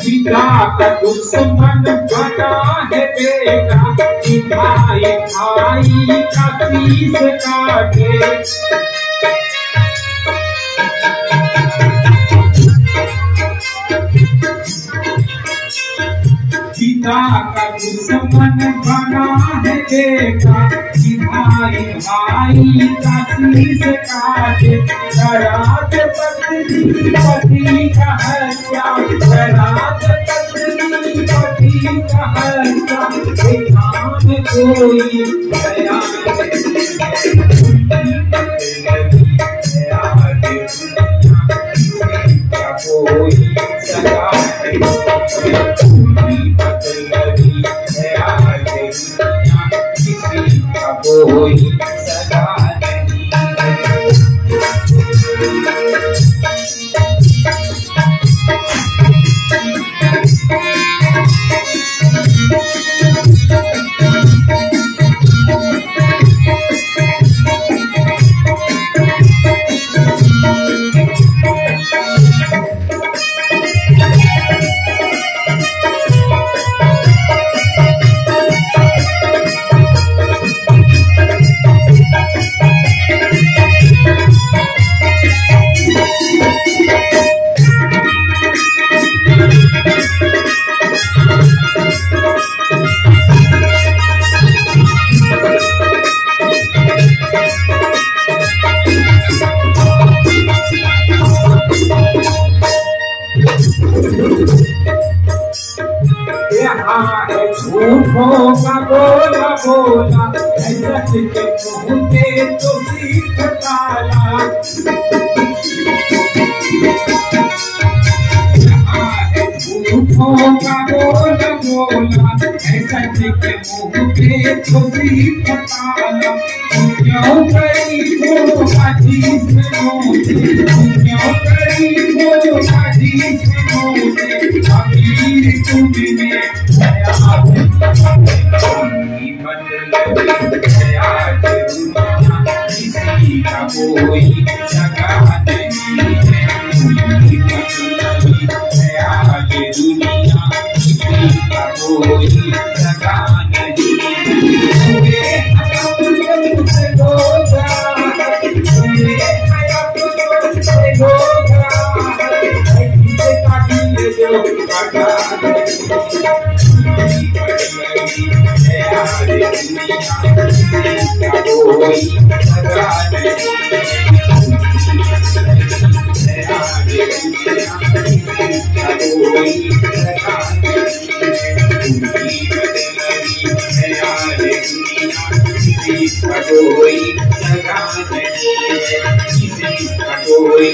पिता का दुश्मन बना है बेटा, भाई भाई का शीश काटे। पिता का दुश्मन बना है बेटा, भाई भाई का शीश काटे। राज पत्नी पति का हत्या, राज पत्नी पति का हत्या, काम कोई दया कोई सगा कोई सगा झूठों का बोला बोला, सच के मुँह पे तो सीख ताला। झूठों का बोला बोला, सच के मुँह पे तो सीख ताला। क्यों करी हो अजीज में मोते, क्यों करी हो अजीज में मोते, अमीर तुमने किसी का कोई सगा नहीं है। आगे दुनिया किसी का कोई सगा नहीं है। कोई